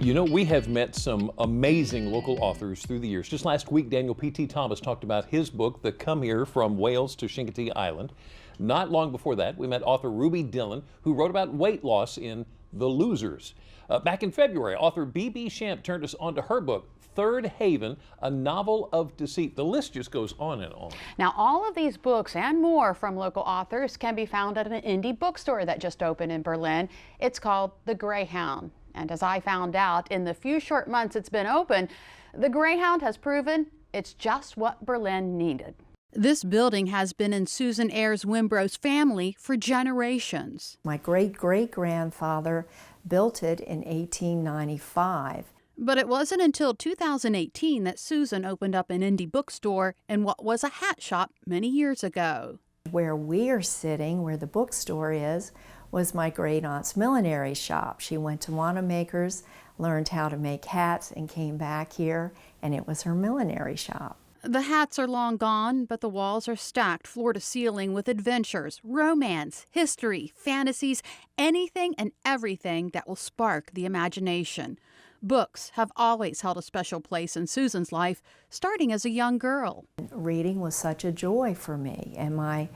You know, we have met some amazing local authors through the years. Just last week, Daniel P.T. Thomas talked about his book, The Come Here from Wales to Chincoteague Island. Not long before that, we met author Ruby Dillon, who wrote about weight loss in The Losers. Back in February, author B.B. Shamp turned us onto her book, Third Haven, a novel of deceit. The list just goes on and on. Now, all of these books and more from local authors can be found at an indie bookstore that just opened in Berlin. It's called the Greyhound. And as I found out in the few short months it's been open, the Greyhound has proven it's just what Berlin needed. This building has been in Susan Ayres Wimbro's family for generations. My great-great-grandfather built it in 1895. But it wasn't until 2018 that Susan opened up an indie bookstore in what was a hat shop many years ago. Where we are sitting, where the bookstore is, was my great-aunt's millinery shop. She went to Wanamaker's, learned how to make hats, and came back here, and it was her millinery shop. The hats are long gone, but the walls are stacked floor to ceiling with adventures, romance, history, fantasies, anything and everything that will spark the imagination. Books have always held a special place in Susan's life, starting as a young girl. Reading was such a joy for me, and my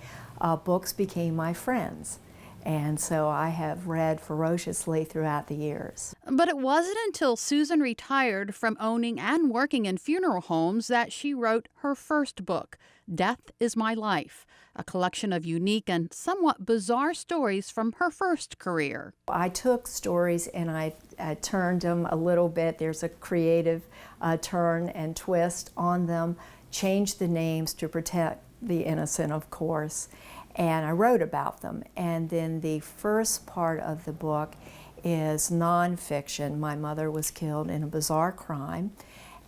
books became my friends. And so I have read ferociously throughout the years. But it wasn't until Susan retired from owning and working in funeral homes that she wrote her first book, Death is My Life, a collection of unique and somewhat bizarre stories from her first career. I took stories and I turned them a little bit. There's a creative turn and twist on them, changed the names to protect the innocent, of course. And I wrote about them. And then the first part of the book is nonfiction. My mother was killed in a bizarre crime,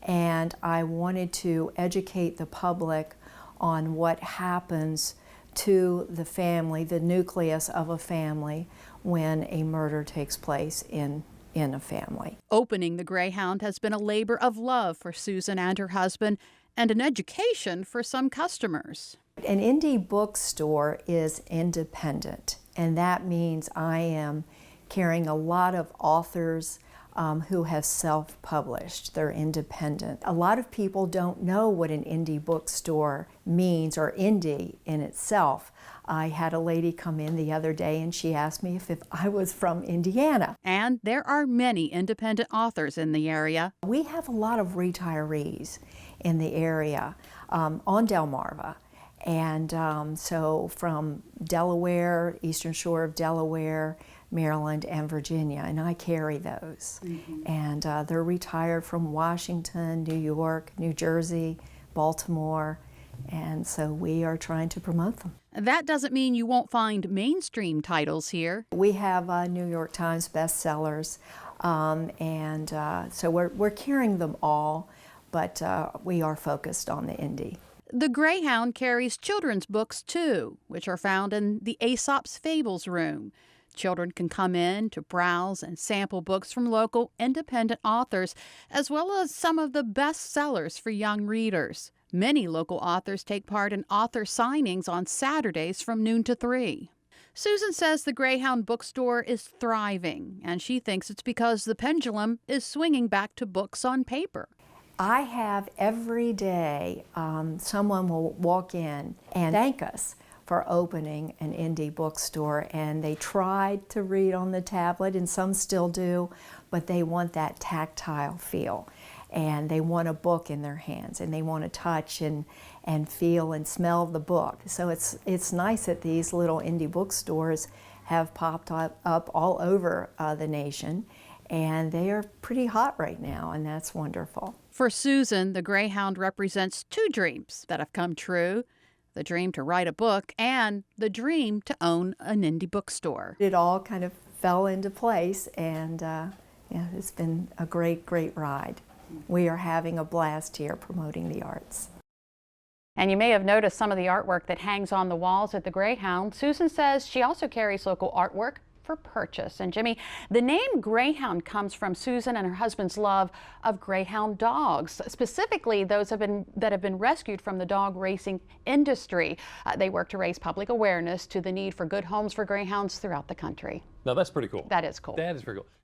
and I wanted to educate the public on what happens to the family, the nucleus of a family, when a murder takes place in a family. Opening the Greyhound has been a labor of love for Susan and her husband, and an education for some customers. An indie bookstore is independent, and that means I am carrying a lot of authors who have self-published. They're independent. A lot of people don't know what an indie bookstore means, or indie in itself. I had a lady come in the other day and she asked me if I was from Indiana. And there are many independent authors in the area. We have a lot of retirees in the area on Delmarva. And so from Delaware, Eastern Shore of Delaware, Maryland, and Virginia, and I carry those. And they're retired from Washington, New York, New Jersey, Baltimore, and so we are trying to promote them. That doesn't mean you won't find mainstream titles here. We have New York Times bestsellers, so we're carrying them all, but we are focused on the indie. The Greyhound carries children's books too, which are found in the Aesop's Fables room. Children can come in to browse and sample books from local independent authors, as well as some of the best sellers for young readers. Many local authors take part in author signings on Saturdays from noon to 3. Susan says the Greyhound bookstore is thriving, and she thinks it's because the pendulum is swinging back to books on paper. I have every day someone will walk in and thank us for opening an indie bookstore, and they tried to read on the tablet, and some still do, but they want that tactile feel, and they want a book in their hands, and they want to touch and feel and smell the book. So it's nice that these little indie bookstores have popped up all over the nation, and they are pretty hot right now, and that's wonderful. For Susan, the Greyhound represents two dreams that have come true: the dream to write a book and the dream to own an indie bookstore. It all kind of fell into place, and yeah, it's been a great, great ride. We are having a blast here promoting the arts. And you may have noticed some of the artwork that hangs on the walls at the Greyhound. Susan says she also carries local artwork for purchase. And Jimmy, the name Greyhound comes from Susan and her husband's love of greyhound dogs, specifically those that have been rescued from the dog racing industry. They work to raise public awareness to the need for good homes for greyhounds throughout the country. Now that's pretty cool. That is cool. That is very cool.